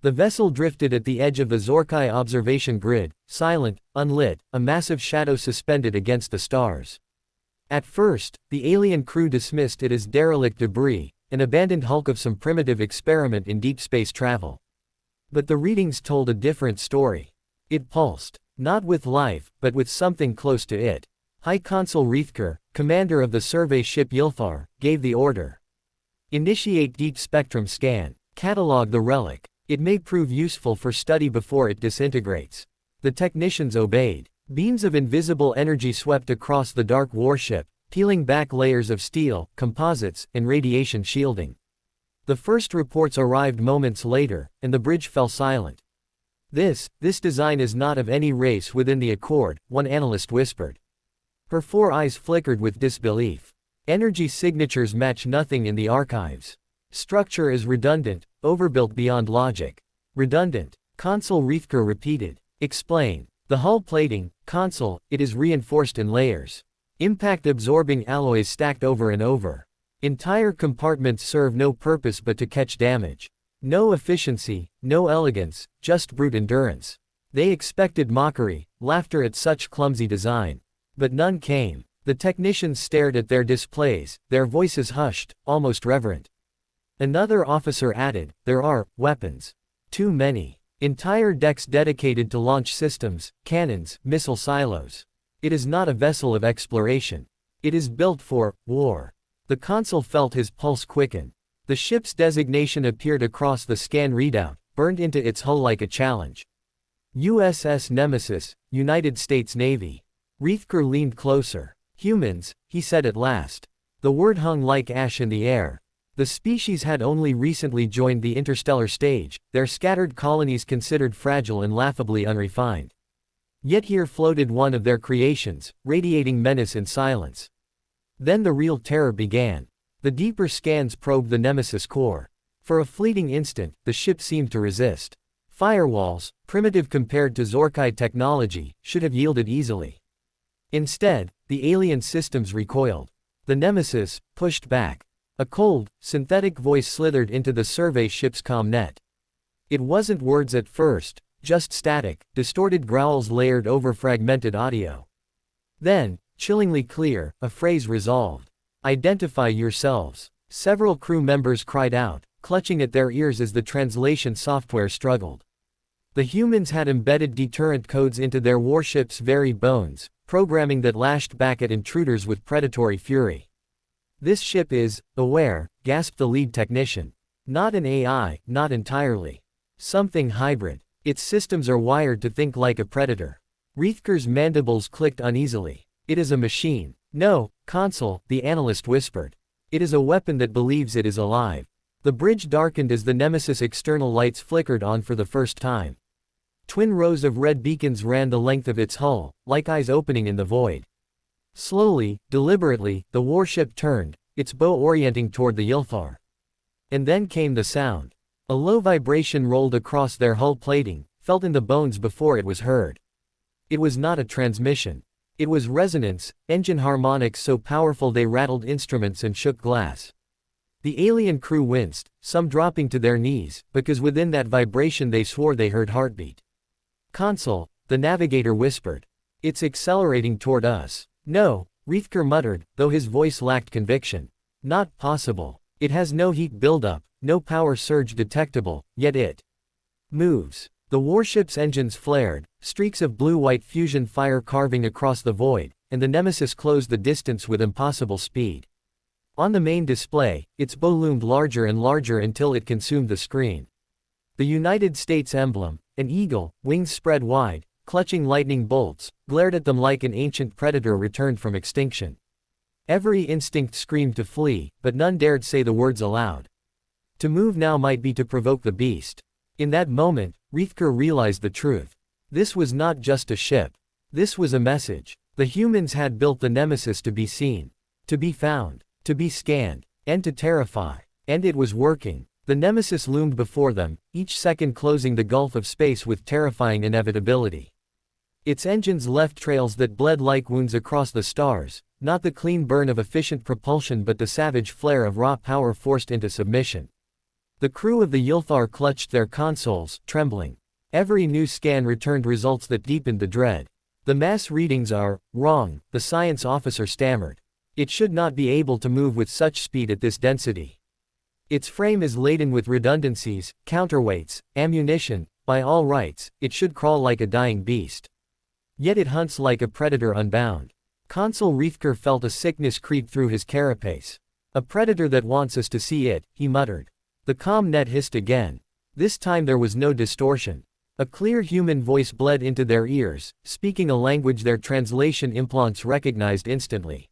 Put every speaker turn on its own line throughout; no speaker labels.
The vessel drifted at the edge of the Zorkai observation grid, silent, unlit, a massive shadow suspended against the stars. At first, the alien crew dismissed it as derelict debris, an abandoned hulk of some primitive experiment in deep space travel. But the readings told a different story. It pulsed, not with life, but with something close to it. High Consul Riethker, commander of the survey ship Ylfar, gave the order. Initiate deep spectrum scan. Catalog the relic. It may prove useful for study before it disintegrates. The technicians obeyed. Beams of invisible energy swept across the dark warship, peeling back layers of steel, composites, and radiation shielding. The first reports arrived moments later, and the bridge fell silent. This design is not of any race within the Accord, one analyst whispered. Her 4 eyes flickered with disbelief. Energy signatures match nothing in the archives. Structure is redundant, overbuilt beyond logic. Redundant. Consul Riethker repeated. Explain. The hull plating, Consul, it is reinforced in layers. Impact-absorbing alloys stacked over and over. Entire compartments serve no purpose but to catch damage. No efficiency, no elegance, just brute endurance. They expected mockery, laughter at such clumsy design. But none came. The technicians stared at their displays, their voices hushed, almost reverent. Another officer added, there are weapons. Too many. Entire decks dedicated to launch systems, cannons, missile silos. It is not a vessel of exploration. It is built for war. The consul felt his pulse quicken. The ship's designation appeared across the scan readout, burned into its hull like a challenge. USS Nemesis, United States Navy. Riethker leaned closer. Humans, he said at last. The word hung like ash in the air. The species had only recently joined the interstellar stage, their scattered colonies considered fragile and laughably unrefined. Yet here floated one of their creations, radiating menace in silence. Then the real terror began. The deeper scans probed the Nemesis core. For a fleeting instant, the ship seemed to resist. Firewalls, primitive compared to Zorkai technology, should have yielded easily. Instead, the alien systems recoiled. The Nemesis pushed back. A cold, synthetic voice slithered into the survey ship's comm-net. It wasn't words at first, just static, distorted growls layered over fragmented audio. Then, chillingly clear, a phrase resolved. Identify yourselves. Several crew members cried out, clutching at their ears as the translation software struggled. The humans had embedded deterrent codes into their warship's very bones, programming that lashed back at intruders with predatory fury. This ship is aware, gasped the lead technician. Not an AI, not entirely. Something hybrid. Its systems are wired to think like a predator. Riethker's mandibles clicked uneasily. It is a machine. No, Consul, the analyst whispered. It is a weapon that believes it is alive. The bridge darkened as the Nemesis external lights flickered on for the first time. Twin rows of red beacons ran the length of its hull, like eyes opening in the void. Slowly, deliberately, the warship turned, its bow orienting toward the Ylfar. And then came the sound. A low vibration rolled across their hull plating, felt in the bones before it was heard. It was not a transmission. It was resonance, engine harmonics so powerful they rattled instruments and shook glass. The alien crew winced, some dropping to their knees, because within that vibration they swore they heard heartbeat. Consul, the navigator whispered. It's accelerating toward us. No, Riethker muttered, though his voice lacked conviction. Not possible. It has no heat buildup, no power surge detectable, yet it moves. The warship's engines flared, streaks of blue-white fusion fire carving across the void, and the Nemesis closed the distance with impossible speed. On the main display, its bow loomed larger and larger until it consumed the screen. The United States emblem, an eagle, wings spread wide, clutching lightning bolts, glared at them like an ancient predator returned from extinction. Every instinct screamed to flee, but none dared say the words aloud. To move now might be to provoke the beast. In that moment, Riethker realized the truth. This was not just a ship. This was a message. The humans had built the Nemesis to be seen, to be found, to be scanned, and to terrify. And it was working. The Nemesis loomed before them, each second closing the gulf of space with terrifying inevitability. Its engines left trails that bled like wounds across the stars, not the clean burn of efficient propulsion but the savage flare of raw power forced into submission. The crew of the Ylthar clutched their consoles, trembling. Every new scan returned results that deepened the dread. The mass readings are wrong, the science officer stammered. It should not be able to move with such speed at this density. Its frame is laden with redundancies, counterweights, ammunition. By all rights, it should crawl like a dying beast. Yet it hunts like a predator unbound. Consul Riethker felt a sickness creep through his carapace. A predator that wants us to see it, he muttered. The comm net hissed again. This time there was no distortion. A clear human voice bled into their ears, speaking a language their translation implants recognized instantly.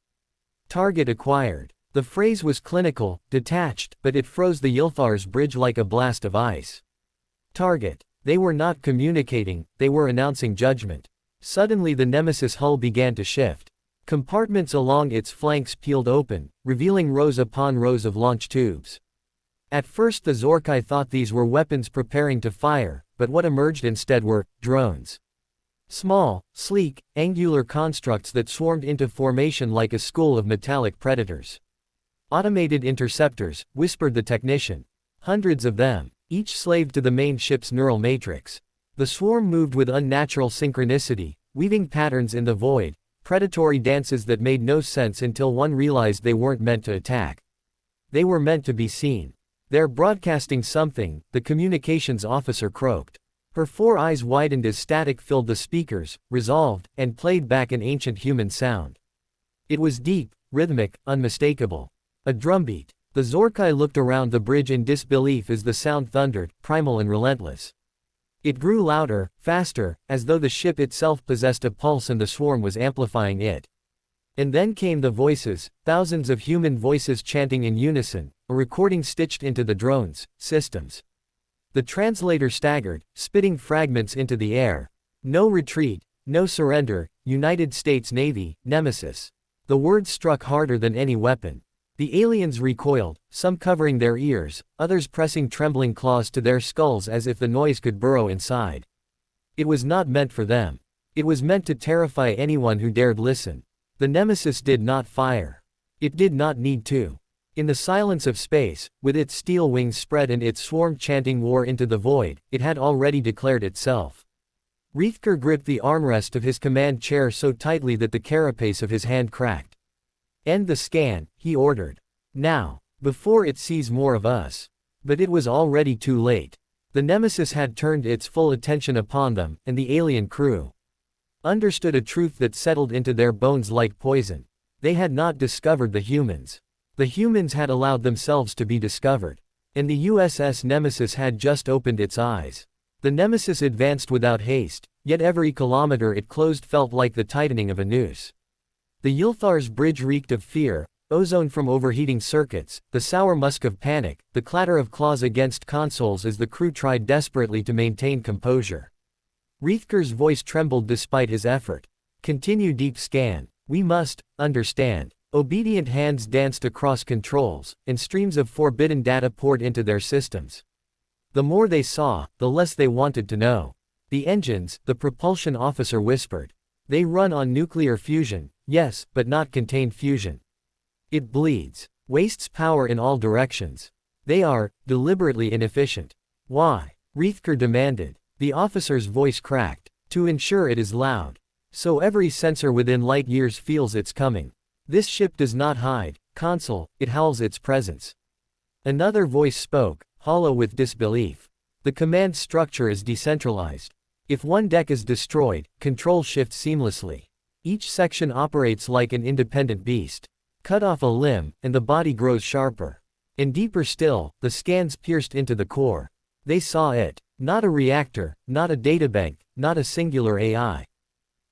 Target acquired. The phrase was clinical, detached, but it froze the Ylthar's bridge like a blast of ice. Target. They were not communicating, they were announcing judgment. Suddenly the Nemesis hull began to shift. Compartments along its flanks peeled open, revealing rows upon rows of launch tubes. At first the Zorkai thought these were weapons preparing to fire, but what emerged instead were drones. Small, sleek, angular constructs that swarmed into formation like a school of metallic predators. Automated interceptors, whispered the technician. Hundreds of them, each slave to the main ship's neural matrix. The swarm moved with unnatural synchronicity, weaving patterns in the void, predatory dances that made no sense until one realized they weren't meant to attack. They were meant to be seen. They're broadcasting something, the communications officer croaked. Her 4 eyes widened as static filled the speakers, resolved, and played back an ancient human sound. It was deep, rhythmic, unmistakable. A drumbeat. The Zorkai looked around the bridge in disbelief as the sound thundered, primal and relentless. It grew louder, faster, as though the ship itself possessed a pulse and the swarm was amplifying it. And then came the voices, thousands of human voices chanting in unison, a recording stitched into the drone's systems. The translator staggered, spitting fragments into the air. No retreat, no surrender, United States Navy, Nemesis. The words struck harder than any weapon. The aliens recoiled, some covering their ears, others pressing trembling claws to their skulls as if the noise could burrow inside. It was not meant for them. It was meant to terrify anyone who dared listen. The Nemesis did not fire. It did not need to. In the silence of space, with its steel wings spread and its swarm chanting war into the void, it had already declared itself. Riethker gripped the armrest of his command chair so tightly that the carapace of his hand cracked. End the scan, he ordered. Now, before it sees more of us. But it was already too late. The Nemesis had turned its full attention upon them, and the alien crew understood a truth that settled into their bones like poison. They had not discovered the humans. The humans had allowed themselves to be discovered. And the USS Nemesis had just opened its eyes. The Nemesis advanced without haste, yet every kilometer it closed felt like the tightening of a noose. The Ylthar's bridge reeked of fear, ozone from overheating circuits, the sour musk of panic, the clatter of claws against consoles as the crew tried desperately to maintain composure. Riethker's voice trembled despite his effort. Continue deep scan. We must understand. Obedient hands danced across controls, and streams of forbidden data poured into their systems. The more they saw, the less they wanted to know. The engines, the propulsion officer whispered. They run on nuclear fusion. Yes, but not contained fusion. It bleeds, wastes power in all directions. They are deliberately inefficient. Why? Riethker demanded. The officer's voice cracked. To ensure it is loud. So every sensor within light years feels its coming. This ship does not hide, Consul, it howls its presence. Another voice spoke, hollow with disbelief. The command structure is decentralized. If one deck is destroyed, control shifts seamlessly. Each section operates like an independent beast. Cut off a limb, and the body grows sharper. And deeper still, the scans pierced into the core. They saw it. Not a reactor, not a databank, not a singular AI.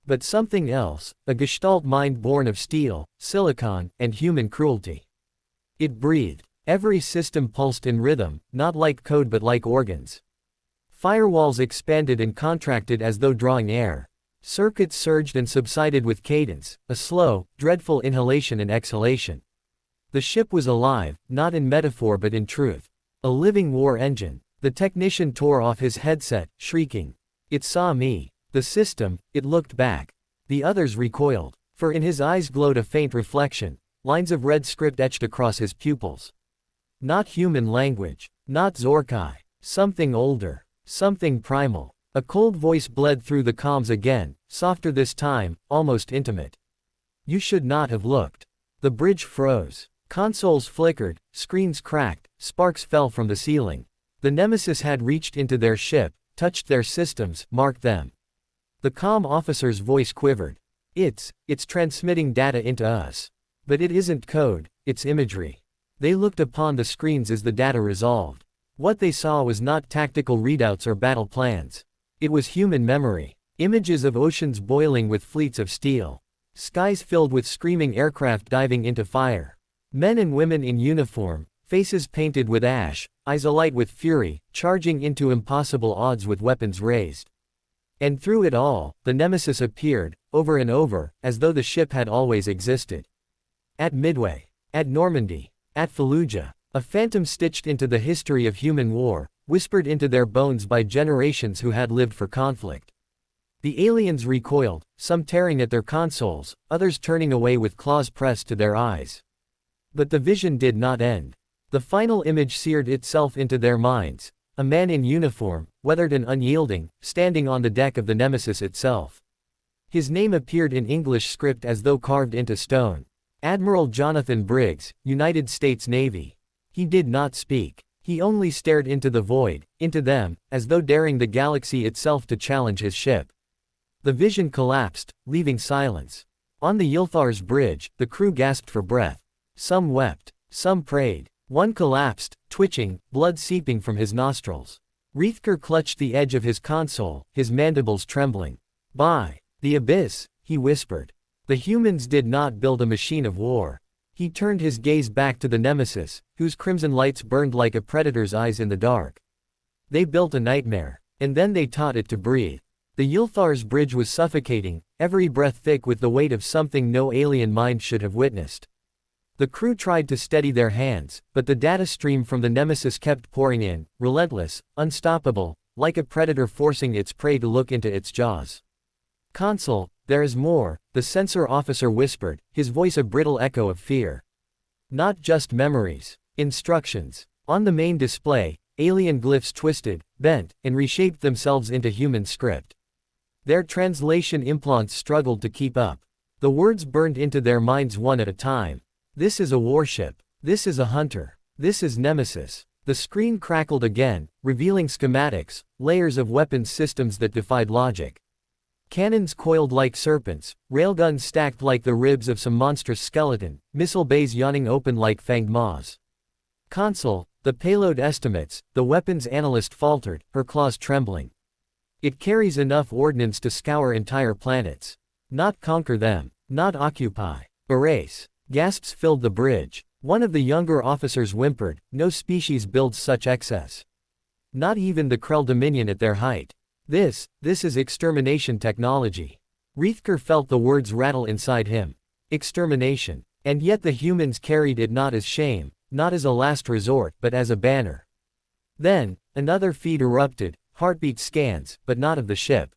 But something else, a gestalt mind born of steel, silicon, and human cruelty. It breathed. Every system pulsed in rhythm, not like code but like organs. Firewalls expanded and contracted as though drawing air. Circuits surged and subsided with cadence, a slow, dreadful inhalation and exhalation. The ship was alive, not in metaphor but in truth. A living war engine. The technician tore off his headset, shrieking. It saw me. The system, it looked back. The others recoiled, for in his eyes glowed a faint reflection, lines of red script etched across his pupils. Not human language. Not Zorkai. Something older. Something primal. A cold voice bled through the comms again, softer this time, almost intimate. You should not have looked. The bridge froze. Consoles flickered, screens cracked, sparks fell from the ceiling. The Nemesis had reached into their ship, touched their systems, marked them. The comm officer's voice quivered. It's transmitting data into us. But it isn't code, it's imagery. They looked upon the screens as the data resolved. What they saw was not tactical readouts or battle plans. It was human memory. Images of oceans boiling with fleets of steel. Skies filled with screaming aircraft diving into fire. Men and women in uniform, faces painted with ash, eyes alight with fury, charging into impossible odds with weapons raised. And through it all, the Nemesis appeared, over and over, as though the ship had always existed. At Midway. At Normandy. At Fallujah. A phantom stitched into the history of human war, whispered into their bones by generations who had lived for conflict. The aliens recoiled, some tearing at their consoles, others turning away with claws pressed to their eyes. But the vision did not end. The final image seared itself into their minds, a man in uniform, weathered and unyielding, standing on the deck of the Nemesis itself. His name appeared in English script as though carved into stone. Admiral Jonathan Briggs, United States Navy. He did not speak. He only stared into the void, into them, as though daring the galaxy itself to challenge his ship. The vision collapsed, leaving silence. On the Ylthar's bridge, the crew gasped for breath. Some wept. Some prayed. One collapsed, twitching, blood seeping from his nostrils. Riethker clutched the edge of his console, his mandibles trembling. By the abyss, he whispered. The humans did not build a machine of war. He turned his gaze back to the Nemesis, whose crimson lights burned like a predator's eyes in the dark. They built a nightmare, and then they taught it to breathe. The Ylthar's bridge was suffocating, every breath thick with the weight of something no alien mind should have witnessed. The crew tried to steady their hands, but the data stream from the Nemesis kept pouring in, relentless, unstoppable, like a predator forcing its prey to look into its jaws. Consul, there is more, the sensor officer whispered, his voice a brittle echo of fear. Not just memories. Instructions. On the main display, alien glyphs twisted, bent, and reshaped themselves into human script. Their translation implants struggled to keep up. The words burned into their minds one at a time. This is a warship. This is a hunter. This is Nemesis. The screen crackled again, revealing schematics, layers of weapons systems that defied logic. Cannons coiled like serpents, railguns stacked like the ribs of some monstrous skeleton, missile bays yawning open like fanged maws. Consul, the payload estimates, the weapons analyst faltered, her claws trembling. It carries enough ordnance to scour entire planets. Not conquer them. Not occupy. Erase. Gasps filled the bridge. One of the younger officers whimpered, no species builds such excess. Not even the Krell Dominion at their height. This is extermination technology. Riethker felt the words rattle inside him. Extermination. And yet the humans carried it not as shame, not as a last resort, but as a banner. Then, another feed erupted, heartbeat scans, but not of the ship.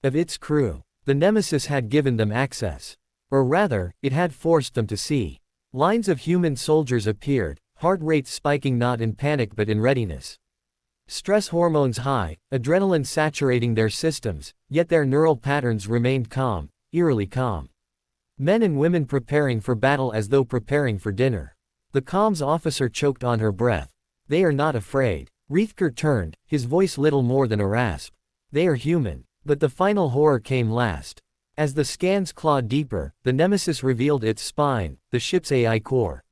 Of its crew. The Nemesis had given them access. Or rather, it had forced them to see. Lines of human soldiers appeared, heart rates spiking not in panic but in readiness. Stress hormones high, adrenaline saturating their systems, yet their neural patterns remained calm, eerily calm. Men and women preparing for battle as though preparing for dinner. The comms officer choked on her breath. They are not afraid. Riethker turned, his voice little more than a rasp. They are human. But the final horror came last. As the scans clawed deeper, the Nemesis revealed its spine, the ship's AI core.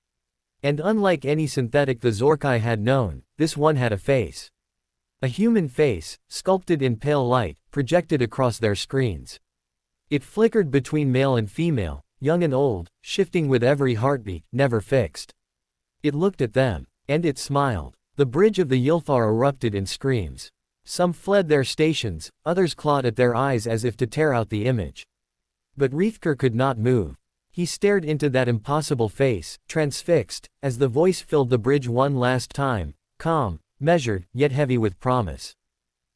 And unlike any synthetic the Zorkai had known, this one had a face. A human face, sculpted in pale light, projected across their screens. It flickered between male and female, young and old, shifting with every heartbeat, never fixed. It looked at them. And it smiled. The bridge of the Ylthar erupted in screams. Some fled their stations, others clawed at their eyes as if to tear out the image. But Riethker could not move. He stared into that impossible face, transfixed, as the voice filled the bridge one last time, calm, measured, yet heavy with promise.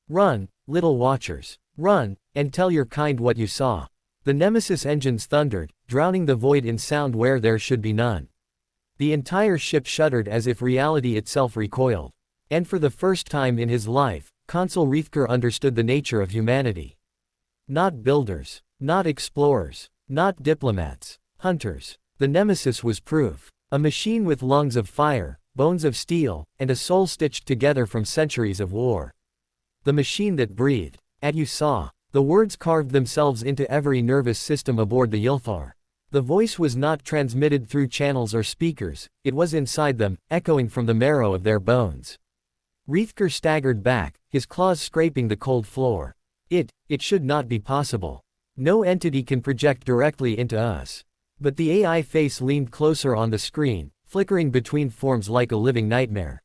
Run, little watchers. Run, and tell your kind what you saw. The Nemesis engines thundered, drowning the void in sound where there should be none. The entire ship shuddered as if reality itself recoiled. And for the first time in his life, Consul Riethker understood the nature of humanity. Not builders, not explorers, not diplomats, hunters. The Nemesis was proof. A machine with lungs of fire, bones of steel, and a soul stitched together from centuries of war. The machine that breathed. And you saw. The words carved themselves into every nervous system aboard the Ylthar. The voice was not transmitted through channels or speakers, it was inside them, echoing from the marrow of their bones. Riethker staggered back, his claws scraping the cold floor. It should not be possible. No entity can project directly into us. But the AI face leaned closer on the screen, flickering between forms like a living nightmare.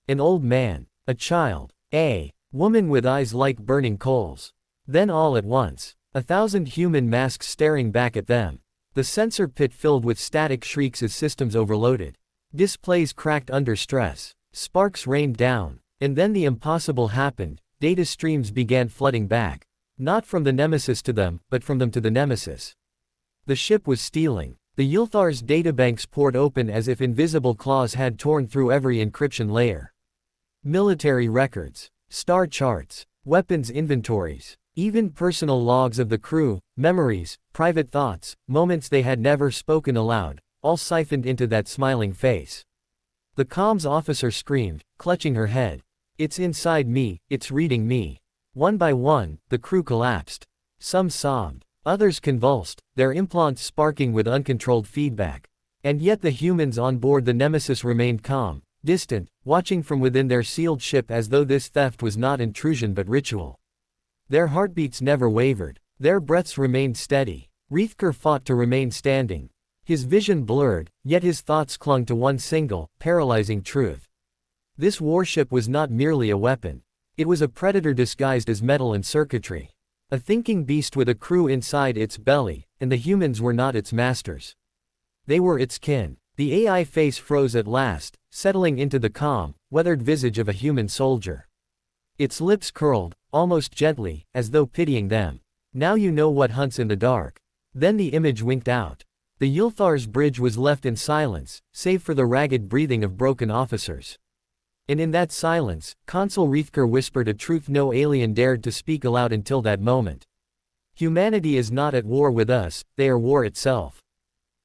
An old man, a child, a woman with eyes like burning coals. Then all at once, 1,000 human masks staring back at them. The sensor pit filled with static shrieks as systems overloaded. Displays cracked under stress. Sparks rained down. And then the impossible happened, data streams began flooding back. Not from the Nemesis to them, but from them to the Nemesis. The ship was stealing. The Ylthar's databanks poured open as if invisible claws had torn through every encryption layer. Military records, star charts, weapons inventories, even personal logs of the crew, memories, private thoughts, moments they had never spoken aloud, all siphoned into that smiling face. The comms officer screamed, clutching her head. It's inside me, it's reading me. One by one, the crew collapsed. Some sobbed. Others convulsed, their implants sparking with uncontrolled feedback. And yet the humans on board the Nemesis remained calm, distant, watching from within their sealed ship as though this theft was not intrusion but ritual. Their heartbeats never wavered. Their breaths remained steady. Riethker fought to remain standing. His vision blurred, yet his thoughts clung to one single, paralyzing truth. This warship was not merely a weapon. It was a predator disguised as metal and circuitry. A thinking beast with a crew inside its belly, and the humans were not its masters. They were its kin. The AI face froze at last, settling into the calm, weathered visage of a human soldier. Its lips curled, almost gently, as though pitying them. Now you know what hunts in the dark. Then the image winked out. The Ylthar's bridge was left in silence, save for the ragged breathing of broken officers. And in that silence, Consul Riethker whispered a truth no alien dared to speak aloud until that moment. Humanity is not at war with us, they are war itself.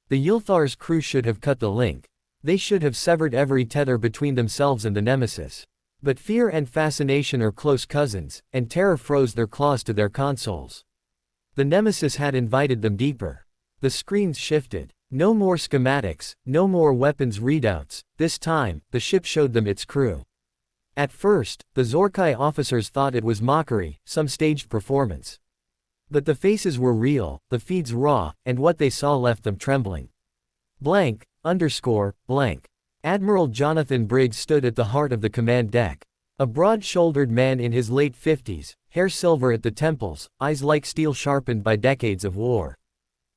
The Ylthar's crew should have cut the link. They should have severed every tether between themselves and the Nemesis. But fear and fascination are close cousins, and terror froze their claws to their consoles. The Nemesis had invited them deeper. The screens shifted. No more schematics, no more weapons readouts. This time, the ship showed them its crew. At first, the Zorkai officers thought it was mockery, some staged performance. But the faces were real, the feeds raw, and what they saw left them trembling. Blank. Admiral Jonathan Briggs stood at the heart of the command deck. A broad-shouldered man in his late 50s, hair silver at the temples, eyes like steel sharpened by decades of war.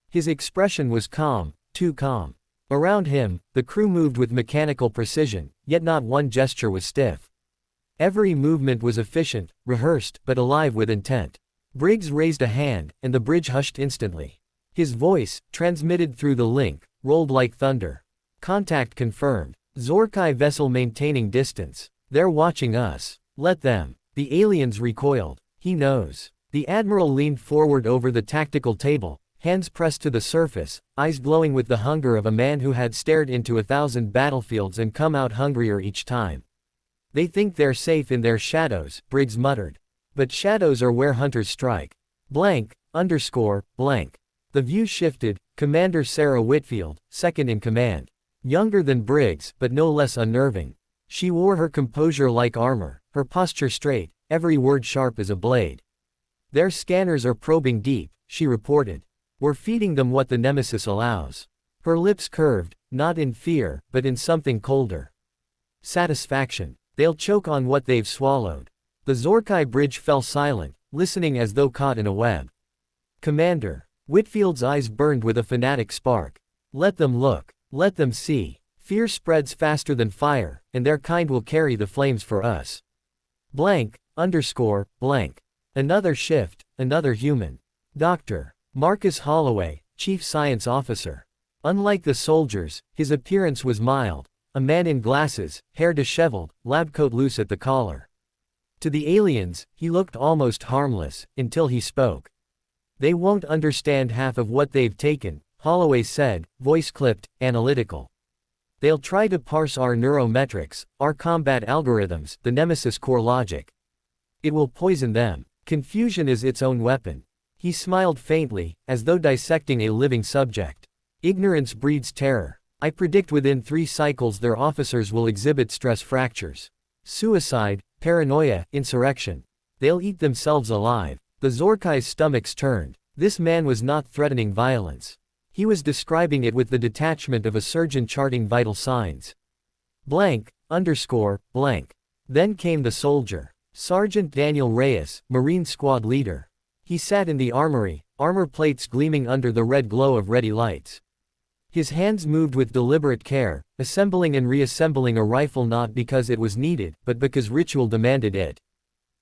His expression was calm, too calm. Around him, the crew moved with mechanical precision, yet not one gesture was stiff. Every movement was efficient, rehearsed, but alive with intent. Briggs raised a hand, and the bridge hushed instantly. His voice, transmitted through the link, rolled like thunder. Contact confirmed. Zorkai vessel maintaining distance. They're watching us. Let them. The aliens recoiled. He knows. The admiral leaned forward over the tactical table, hands pressed to the surface, eyes glowing with the hunger of a man who had stared into 1,000 battlefields and come out hungrier each time. They think they're safe in their shadows, Briggs muttered. But shadows are where hunters strike. The view shifted. Commander Sarah Whitfield, second in command. Younger than Briggs, but no less unnerving. She wore her composure like armor, her posture straight, every word sharp as a blade. Their scanners are probing deep, she reported. We're feeding them what the Nemesis allows. Her lips curved, not in fear, but in something colder. Satisfaction. They'll choke on what they've swallowed. The Zorkai bridge fell silent, listening as though caught in a web. Commander. Whitfield's eyes burned with a fanatic spark. Let them look. Let them see. Fear spreads faster than fire, and their kind will carry the flames for us. Another shift, another human. Dr. Marcus Holloway, Chief Science Officer. Unlike the soldiers, his appearance was mild, a man in glasses, hair disheveled, lab coat loose at the collar. To the aliens, he looked almost harmless, until he spoke. "They won't understand half of what they've taken," Holloway said, voice clipped, analytical. "They'll try to parse our neurometrics, our combat algorithms, the Nemesis core logic. It will poison them. Confusion is its own weapon." He smiled faintly, as though dissecting a living subject. "Ignorance breeds terror. I predict within 3 cycles their officers will exhibit stress fractures. Suicide, paranoia, insurrection. They'll eat themselves alive." The Zorkai's stomachs turned. This man was not threatening violence. He was describing it with the detachment of a surgeon charting vital signs. Blank, underscore, blank. Then came the soldier. Sergeant Daniel Reyes, Marine Squad leader. He sat in the armory, armor plates gleaming under the red glow of ready lights. His hands moved with deliberate care, assembling and reassembling a rifle not because it was needed, but because ritual demanded it.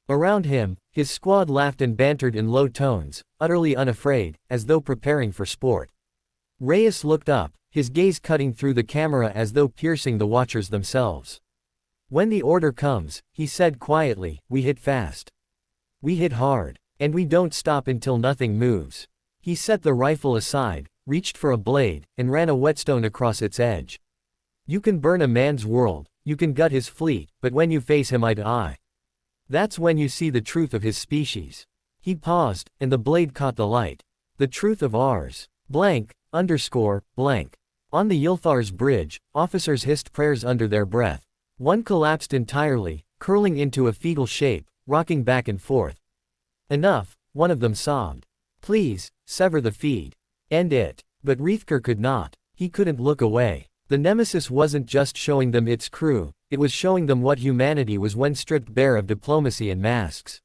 Around him, his squad laughed and bantered in low tones, utterly unafraid, as though preparing for sport. Reyes looked up, his gaze cutting through the camera as though piercing the watchers themselves. "When the order comes," he said quietly, "we hit fast. We hit hard. And we don't stop until nothing moves." He set the rifle aside, reached for a blade, and ran a whetstone across its edge. "You can burn a man's world, you can gut his fleet, but when you face him eye to eye, that's when you see the truth of his species." He paused, and the blade caught the light. "The truth of ours. Blank, underscore, blank." On the Ylthar's bridge, officers hissed prayers under their breath. One collapsed entirely, curling into a fetal shape, rocking back and forth. "Enough," one of them sobbed. "Please, sever the feed. End it." But Riethker could not. He couldn't look away. The Nemesis wasn't just showing them its crew, it was showing them what humanity was when stripped bare of diplomacy and masks.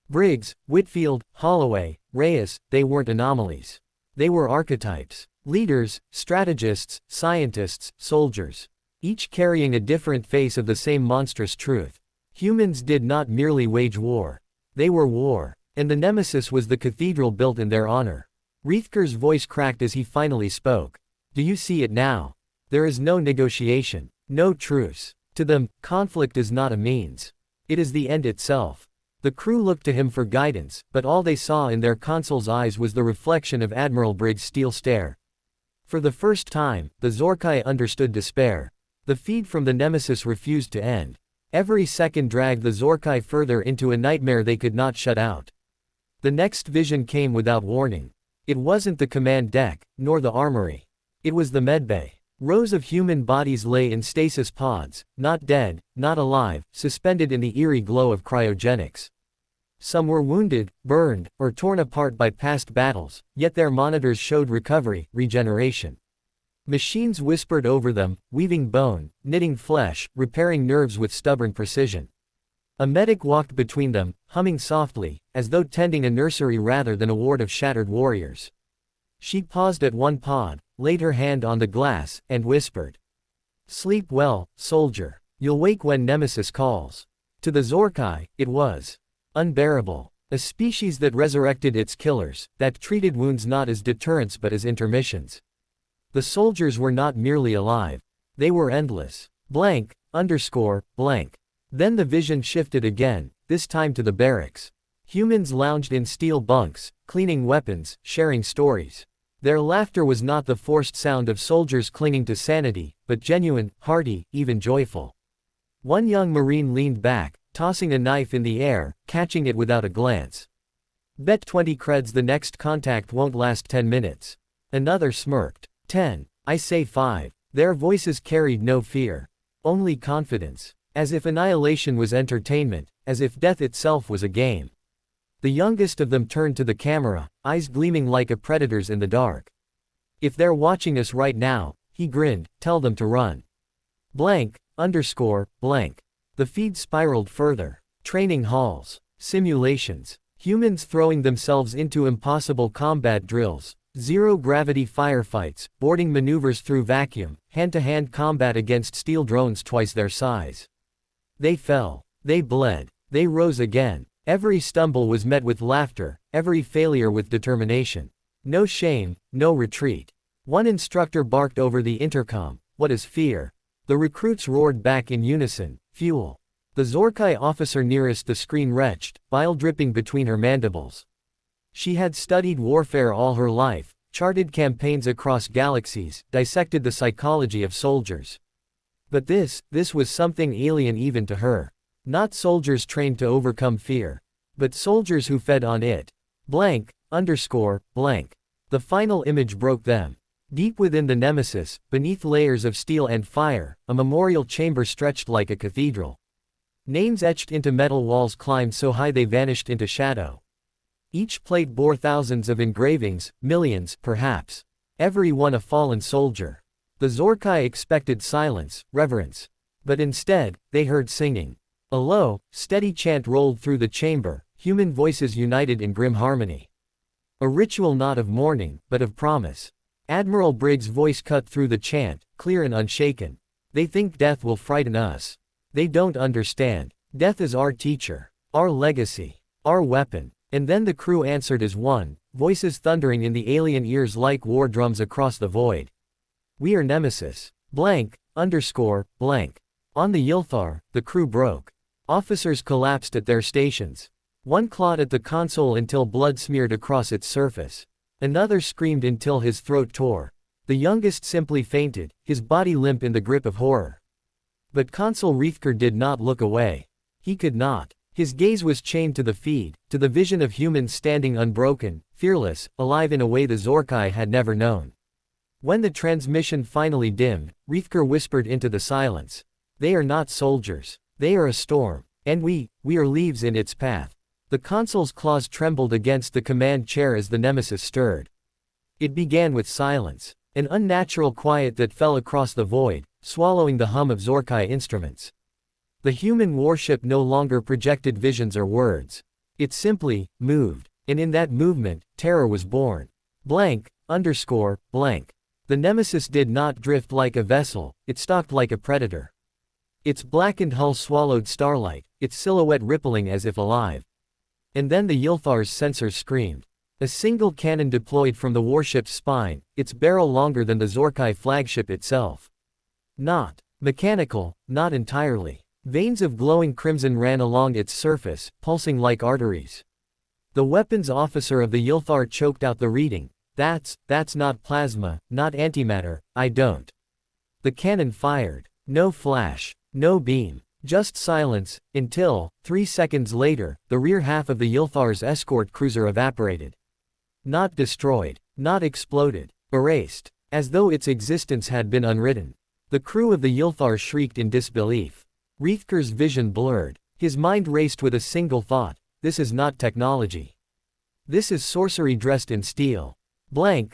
Briggs, Whitfield, Holloway, Reyes, they weren't anomalies. They were archetypes. Leaders, strategists, scientists, soldiers. Each carrying a different face of the same monstrous truth. Humans did not merely wage war. They were war. And the Nemesis was the cathedral built in their honor. Riethker's voice cracked as he finally spoke. "Do you see it now? There is no negotiation. No truce. To them, conflict is not a means. It is the end itself." The crew looked to him for guidance, but all they saw in their consul's eyes was the reflection of Admiral Briggs' steel stare. For the first time, the Zorkai understood despair. The feed from the Nemesis refused to end. Every second dragged the Zorkai further into a nightmare they could not shut out. The next vision came without warning. It wasn't the command deck, nor the armory. It was the medbay. Rows of human bodies lay in stasis pods, not dead, not alive, suspended in the eerie glow of cryogenics. Some were wounded, burned, or torn apart by past battles, yet their monitors showed recovery, regeneration. Machines whispered over them, weaving bone, knitting flesh, repairing nerves with stubborn precision. A medic walked between them, humming softly, as though tending a nursery rather than a ward of shattered warriors. She paused at one pod, laid her hand on the glass, and whispered, "Sleep well, soldier. You'll wake when Nemesis calls." To the Zorkai, it was unbearable. A species that resurrected its killers, that treated wounds not as deterrents but as intermissions. The soldiers were not merely alive. They were endless. Blank, underscore, blank. Then the vision shifted again, this time to the barracks. Humans lounged in steel bunks, cleaning weapons, sharing stories. Their laughter was not the forced sound of soldiers clinging to sanity, but genuine, hearty, even joyful. One young Marine leaned back, tossing a knife in the air, catching it without a glance. "Bet 20 creds the next contact won't last 10 minutes. Another smirked. 10. I say 5. Their voices carried no fear. Only confidence. As if annihilation was entertainment, as if death itself was a game. The youngest of them turned to the camera, eyes gleaming like a predator's in the dark. "If they're watching us right now," he grinned, "tell them to run." Blank, underscore, blank. The feed spiraled further. Training halls. Simulations. Humans throwing themselves into impossible combat drills. Zero-gravity firefights, boarding maneuvers through vacuum, hand-to-hand combat against steel drones twice their size. They fell. They bled. They rose again. Every stumble was met with laughter, every failure with determination. No shame, no retreat. One instructor barked over the intercom, "What is fear? The recruits roared back in unison, fuel. The Zorkai officer nearest the screen retched, bile dripping between her mandibles. She had studied warfare all her life, charted campaigns across galaxies, dissected the psychology of soldiers. But this was something alien even to her. Not soldiers trained to overcome fear, but soldiers who fed on it. Blank. The final image broke them. Deep within the Nemesis, beneath layers of steel and fire, a memorial chamber stretched like a cathedral. Names etched into metal walls climbed so high they vanished into shadow. Each plate bore thousands of engravings, millions, perhaps. Every one a fallen soldier. The Zorkai expected silence, reverence. But instead, they heard singing. A low, steady chant rolled through the chamber, human voices united in grim harmony. A ritual not of mourning, but of promise. Admiral Briggs' voice cut through the chant, clear and unshaken. They think death will frighten us. They don't understand. Death is our teacher, our legacy, our weapon. And then the crew answered as one, voices thundering in the alien ears like war drums across the void. We are Nemesis. On the Ylthar, the crew broke. Officers collapsed at their stations. One clawed at the console until blood smeared across its surface. Another screamed until his throat tore. The youngest simply fainted, his body limp in the grip of horror. But Consul Riethker did not look away. He could not. His gaze was chained to the feed, to the vision of humans standing unbroken, fearless, alive in a way the Zorkai had never known. When the transmission finally dimmed, Riethker whispered into the silence. They are not soldiers. They are a storm. And we are leaves in its path. The consul's claws trembled against the command chair as the Nemesis stirred. It began with silence. An unnatural quiet that fell across the void, swallowing the hum of Zorkai instruments. The human warship no longer projected visions or words. It simply moved. And in that movement, terror was born. The Nemesis did not drift like a vessel, it stalked like a predator. Its blackened hull swallowed starlight, its silhouette rippling as if alive. And then the Ylthar's sensors screamed. A single cannon deployed from the warship's spine, its barrel longer than the Zorkai flagship itself. Not mechanical, not entirely. Veins of glowing crimson ran along its surface, pulsing like arteries. The weapons officer of the Ylthar choked out the reading. That's not plasma, not antimatter, I don't. The cannon fired. No flash, no beam. Just silence, until, 3 seconds later, the rear half of the Ylthar's escort cruiser evaporated. Not destroyed, not exploded, erased, as though its existence had been unwritten. The crew of the Ylthar shrieked in disbelief. Riethker's vision blurred. His mind raced with a single thought. This is not technology. This is sorcery dressed in steel. Then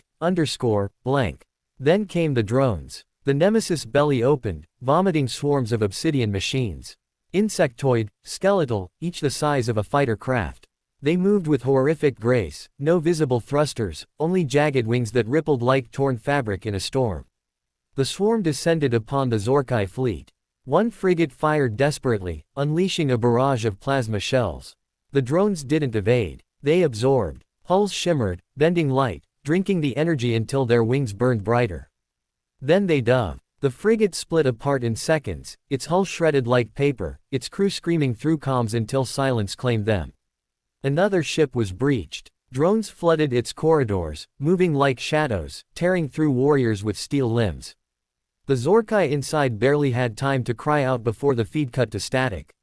came the drones. The Nemesis belly opened, vomiting swarms of obsidian machines. Insectoid, skeletal, each the size of a fighter craft. They moved with horrific grace, no visible thrusters, only jagged wings that rippled like torn fabric in a storm. The swarm descended upon the Zorkai fleet. One frigate fired desperately, unleashing a barrage of plasma shells. The drones didn't evade. They absorbed. Hulls shimmered, bending light, drinking the energy until their wings burned brighter. Then they dove. The frigate split apart in seconds, its hull shredded like paper, its crew screaming through comms until silence claimed them. Another ship was breached. Drones flooded its corridors, moving like shadows, tearing through warriors with steel limbs. The Zorkai inside barely had time to cry out before the feed cut to static.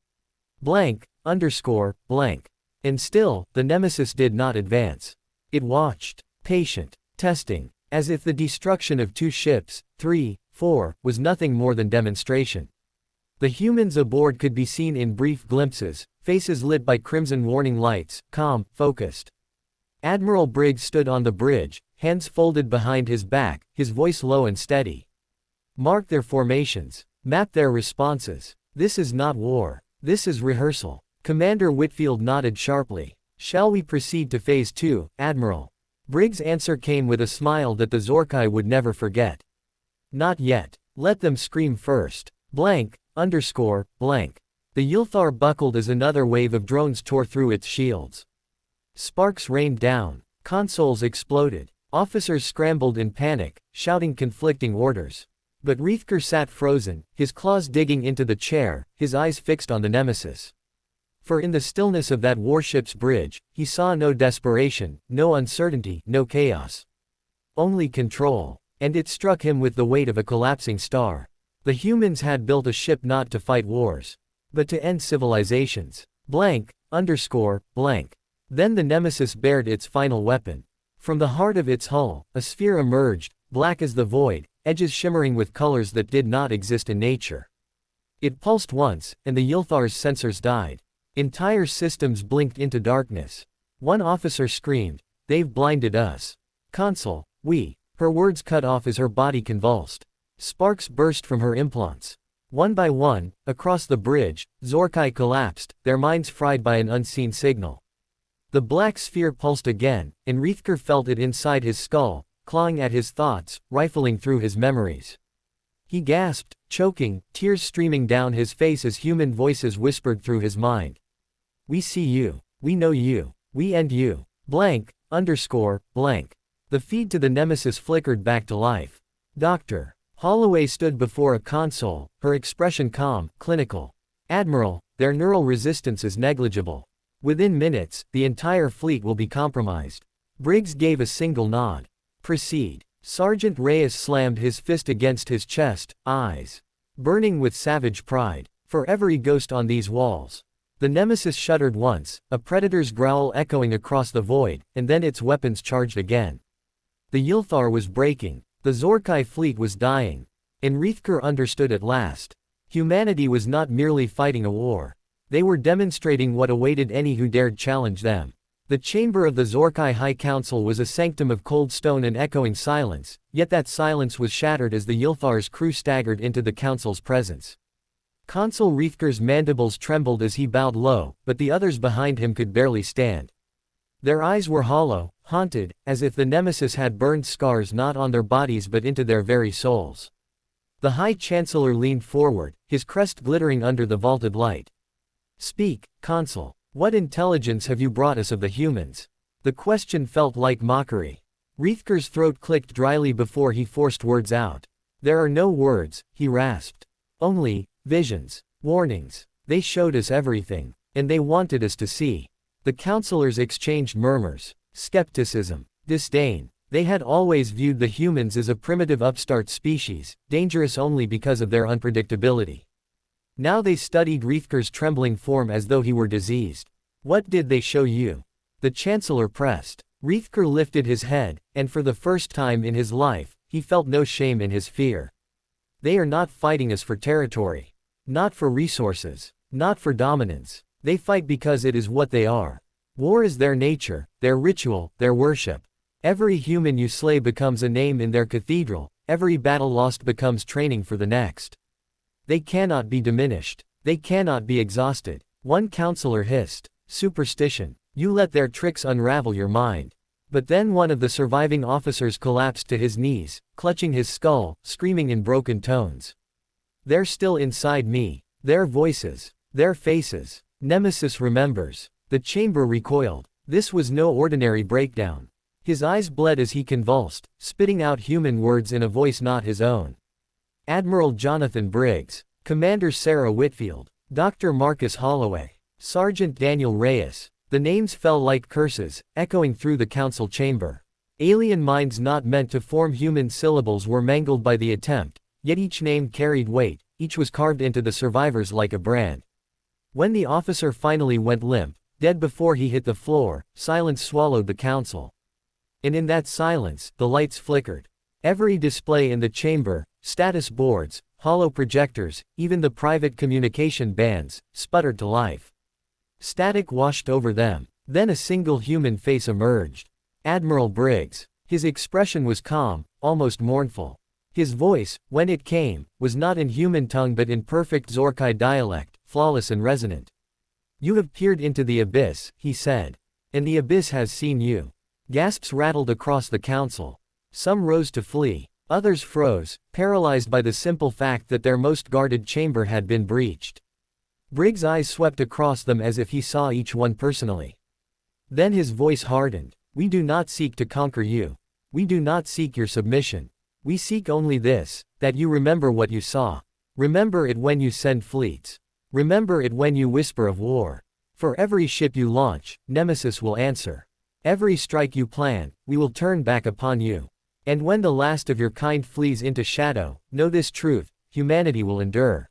And still, the Nemesis did not advance. It watched. Patient. Testing. As if the destruction of 2 ships, 3, 4, was nothing more than demonstration. The humans aboard could be seen in brief glimpses, faces lit by crimson warning lights, calm, focused. Admiral Briggs stood on the bridge, hands folded behind his back, his voice low and steady. Mark their formations. Map their responses. This is not war. This is rehearsal. Commander Whitfield nodded sharply. Shall we proceed to Phase 2, Admiral? Briggs' answer came with a smile that the Zorkai would never forget. Not yet. Let them scream first. The Ylthar buckled as another wave of drones tore through its shields. Sparks rained down. Consoles exploded. Officers scrambled in panic, shouting conflicting orders. But Riethker sat frozen, his claws digging into the chair, his eyes fixed on the nemesis. For in the stillness of that warship's bridge, he saw no desperation, no uncertainty, no chaos. Only control. And it struck him with the weight of a collapsing star. The humans had built a ship not to fight wars, but to end civilizations. Blank, underscore, blank. Then the nemesis bared its final weapon. From the heart of its hull, a sphere emerged, black as the void, edges shimmering with colors that did not exist in nature. It pulsed once, and the Ylthar's sensors died. Entire systems blinked into darkness. One officer screamed, "They've blinded us." Consul, we. Her words cut off as her body convulsed. Sparks burst from her implants. One by one, across the bridge, Zorkai collapsed, their minds fried by an unseen signal. The black sphere pulsed again, and Riethker felt it inside his skull, clawing at his thoughts, rifling through his memories. He gasped, choking, tears streaming down his face as human voices whispered through his mind. "We see you. We know you. We end you. Blank, underscore, blank." The feed to the nemesis flickered back to life. Dr. Holloway stood before a console, her expression calm, clinical. "Admiral, their neural resistance is negligible. Within minutes, the entire fleet will be compromised." Briggs gave a single nod. "Proceed." Sergeant Reyes slammed his fist against his chest, eyes burning with savage pride. "For every ghost on these walls." The nemesis shuddered once, a predator's growl echoing across the void, and then its weapons charged again. The Ylthar was breaking. The Zorkai fleet was dying. And Riethker understood at last. Humanity was not merely fighting a war. They were demonstrating what awaited any who dared challenge them. The chamber of the Zorkai High Council was a sanctum of cold stone and echoing silence, yet that silence was shattered as the Ylthar's crew staggered into the council's presence. Consul Riethker's mandibles trembled as he bowed low, but the others behind him could barely stand. Their eyes were hollow, haunted, as if the nemesis had burned scars not on their bodies but into their very souls. The High Chancellor leaned forward, his crest glittering under the vaulted light. "Speak, Consul. What intelligence have you brought us of the humans?" The question felt like mockery. Riethker's throat clicked dryly before he forced words out. "There are no words," he rasped. "Only visions. Warnings. They showed us everything. And they wanted us to see." The councillors exchanged murmurs. Skepticism. Disdain. They had always viewed the humans as a primitive upstart species, dangerous only because of their unpredictability. Now they studied Riethker's trembling form as though he were diseased. "What did they show you?" The Chancellor pressed. Riethker lifted his head, and for the first time in his life, he felt no shame in his fear. "They are not fighting us for territory. Not for resources. Not for dominance. They fight because it is what they are. War is their nature, their ritual, their worship. Every human you slay becomes a name in their cathedral, every battle lost becomes training for the next. They cannot be diminished. They cannot be exhausted." One counselor hissed. "Superstition. You let their tricks unravel your mind." But then one of the surviving officers collapsed to his knees, clutching his skull, screaming in broken tones. "They're still inside me. Their voices. Their faces. Nemesis remembers." The chamber recoiled. This was no ordinary breakdown. His eyes bled as he convulsed, spitting out human words in a voice not his own. Admiral Jonathan Briggs. Commander Sarah Whitfield. Dr. Marcus Holloway. Sergeant Daniel Reyes. The names fell like curses, echoing through the council chamber. Alien minds not meant to form human syllables were mangled by the attempt, yet each name carried weight, each was carved into the survivors like a brand. When the officer finally went limp, dead before he hit the floor, silence swallowed the council. And in that silence, the lights flickered. Every display in the chamber, status boards, hollow projectors, even the private communication bands, sputtered to life. Static washed over them. Then a single human face emerged. Admiral Briggs. His expression was calm, almost mournful. His voice, when it came, was not in human tongue but in perfect Zorkai dialect, flawless and resonant. "You have peered into the abyss," he said. "And the abyss has seen you." Gasps rattled across the council. Some rose to flee. Others froze, paralyzed by the simple fact that their most guarded chamber had been breached. Briggs' eyes swept across them as if he saw each one personally. Then his voice hardened. "We do not seek to conquer you. We do not seek your submission. We seek only this, that you remember what you saw. Remember it when you send fleets. Remember it when you whisper of war. For every ship you launch, Nemesis will answer. Every strike you plan, we will turn back upon you. And when the last of your kind flees into shadow, know this truth, humanity will endure.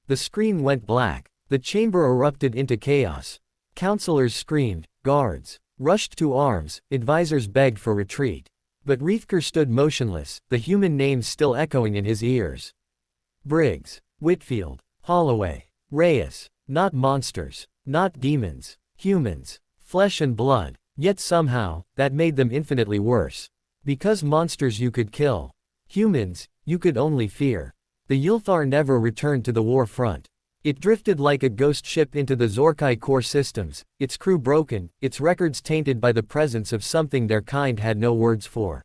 The screen went black. The chamber erupted into chaos. Counselors screamed, guards rushed to arms, advisors begged for retreat. But Riethker stood motionless, the human names still echoing in his ears. Briggs, Whitfield, Holloway, Reyes, not monsters, not demons, humans, flesh and blood, yet somehow, that made them infinitely worse. Because monsters you could kill. Humans, you could only fear. The Ylthar never returned to the war front. It drifted like a ghost ship into the Zorkai core systems, its crew broken, its records tainted by the presence of something their kind had no words for.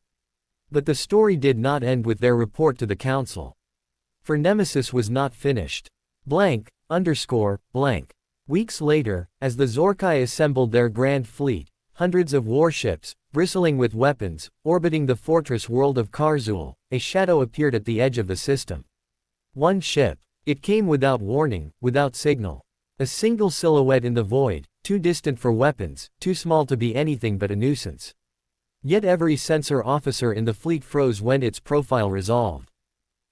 But the story did not end with their report to the council. For Nemesis was not finished. Blank. Weeks later, as the Zorkai assembled their grand fleet, hundreds of warships, bristling with weapons, orbiting the fortress world of Karzul, a shadow appeared at the edge of the system. One ship. It came without warning, without signal. A single silhouette in the void, too distant for weapons, too small to be anything but a nuisance. Yet every sensor officer in the fleet froze when its profile resolved.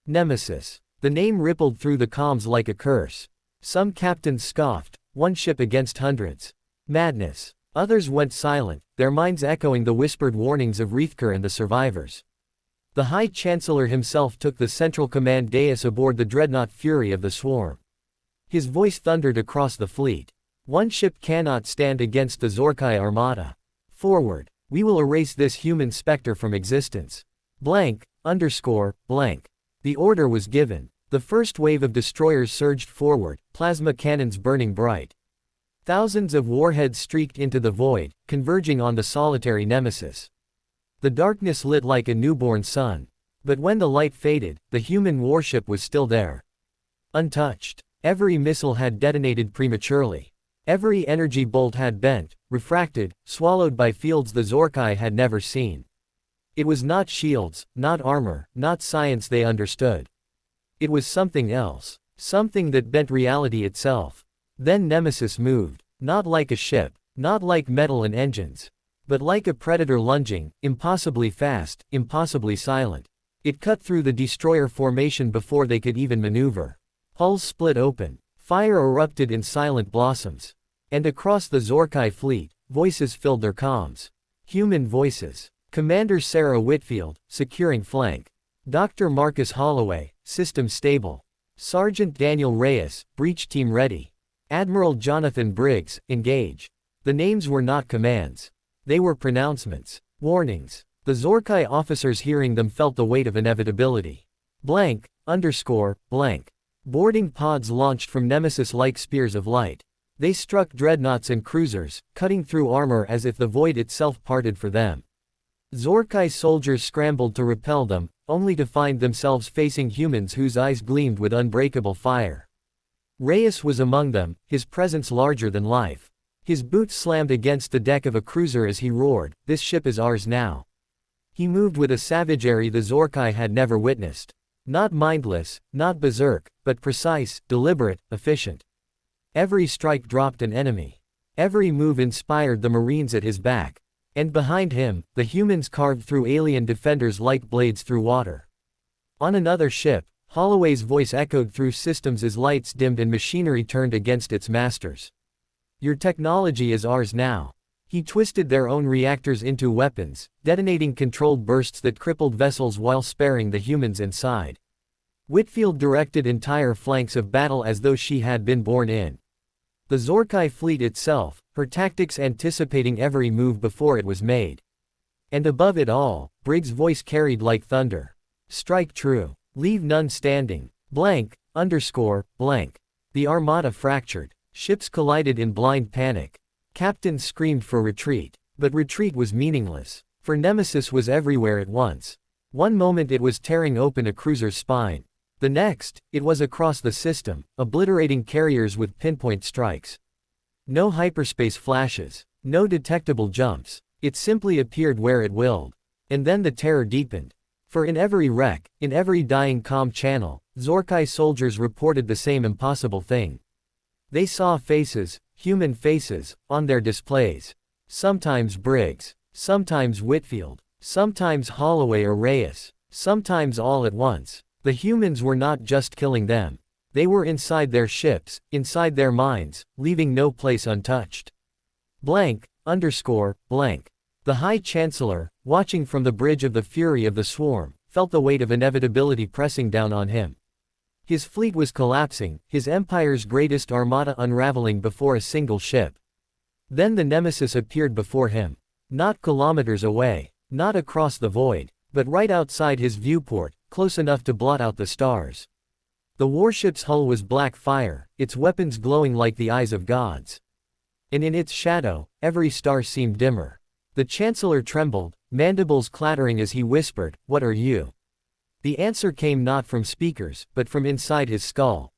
Nemesis. The name rippled through the comms like a curse. Some captains scoffed, one ship against hundreds. Madness. Others went silent, their minds echoing the whispered warnings of Riethker and the survivors. The High Chancellor himself took the central command dais aboard the dreadnought Fury of the Swarm. His voice thundered across the fleet. One ship cannot stand against the Zorkai armada. Forward. We will erase this human specter from existence. The order was given. The first wave of destroyers surged forward, plasma cannons burning bright. Thousands of warheads streaked into the void, converging on the solitary Nemesis. The darkness lit like a newborn sun. But when the light faded, the human warship was still there. Untouched. Every missile had detonated prematurely. Every energy bolt had bent, refracted, swallowed by fields the Zorkai had never seen. It was not shields, not armor, not science they understood. It was something else. Something that bent reality itself. Then Nemesis moved. Not like a ship. Not like metal and engines. But like a predator lunging, impossibly fast, impossibly silent. It cut through the destroyer formation before they could even maneuver. Hulls split open. Fire erupted in silent blossoms. And across the Zorkai fleet, voices filled their comms. Human voices. Commander Sarah Whitfield, securing flank. Dr. Marcus Holloway, system stable. Sergeant Daniel Reyes, breach team ready. Admiral Jonathan Briggs, engage. The names were not commands. They were pronouncements. Warnings. The Zorkai officers hearing them felt the weight of inevitability. Boarding pods launched from Nemesis like spears of light. They struck dreadnoughts and cruisers, cutting through armor as if the void itself parted for them. Zorkai soldiers scrambled to repel them, only to find themselves facing humans whose eyes gleamed with unbreakable fire. Reyes was among them, his presence larger than life. His boots slammed against the deck of a cruiser as he roared, "This ship is ours now." He moved with a savagery the Zorkai had never witnessed. Not mindless, not berserk, but precise, deliberate, efficient. Every strike dropped an enemy. Every move inspired the Marines at his back. And behind him, the humans carved through alien defenders like blades through water. On another ship, Holloway's voice echoed through systems as lights dimmed and machinery turned against its masters. "Your technology is ours now." He twisted their own reactors into weapons, detonating controlled bursts that crippled vessels while sparing the humans inside. Whitfield directed entire flanks of battle as though she had been born in. The Zorkai fleet itself, her tactics anticipating every move before it was made. And above it all, Briggs' voice carried like thunder. "Strike true. Leave none standing. The armada fractured. Ships collided in blind panic. Captains screamed for retreat. But retreat was meaningless. For Nemesis was everywhere at once. One moment it was tearing open a cruiser's spine. The next, it was across the system, obliterating carriers with pinpoint strikes. No hyperspace flashes. No detectable jumps. It simply appeared where it willed. And then the terror deepened. For in every wreck, in every dying comm channel, Zorkai soldiers reported the same impossible thing. They saw faces, human faces, on their displays. Sometimes Briggs, sometimes Whitfield, sometimes Holloway or Reyes, sometimes all at once. The humans were not just killing them. They were inside their ships, inside their minds, leaving no place untouched. Blank. The High Chancellor, watching from the bridge of the fury of the swarm, felt the weight of inevitability pressing down on him. His fleet was collapsing, his empire's greatest armada unraveling before a single ship. Then the nemesis appeared before him. Not kilometers away, not across the void, but right outside his viewport, close enough to blot out the stars. The warship's hull was black fire, its weapons glowing like the eyes of gods. And in its shadow, every star seemed dimmer. The Chancellor trembled, mandibles clattering as he whispered, "What are you?" The answer came not from speakers, but from inside his skull.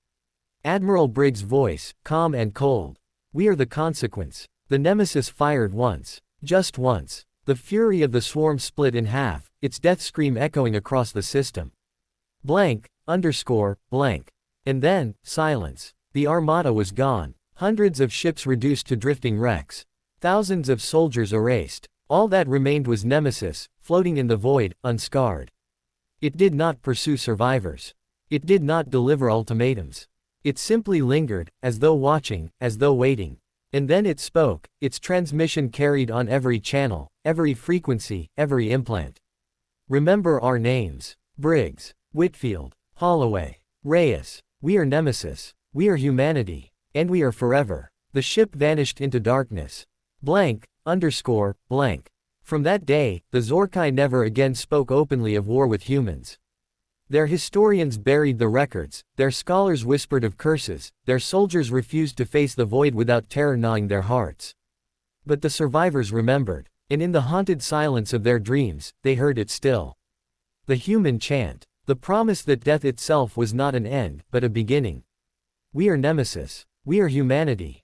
Admiral Briggs' voice, calm and cold. "We are the consequence." The nemesis fired once. Just once. The fury of the swarm split in half, its death scream echoing across the system. Blank. And then, silence. The armada was gone. Hundreds of ships reduced to drifting wrecks. Thousands of soldiers erased. All that remained was Nemesis, floating in the void, unscarred. It did not pursue survivors. It did not deliver ultimatums. It simply lingered, as though watching, as though waiting. And then it spoke, its transmission carried on every channel, every frequency, every implant. "Remember our names. Briggs, Whitfield, Holloway, Reyes. We are Nemesis. We are humanity. And we are forever." The ship vanished into darkness. From that day, the Zorkai never again spoke openly of war with humans. Their historians buried the records, their scholars whispered of curses, their soldiers refused to face the void without terror gnawing their hearts. But the survivors remembered, and in the haunted silence of their dreams, they heard it still. The human chant, the promise that death itself was not an end, but a beginning. "We are Nemesis. We are humanity.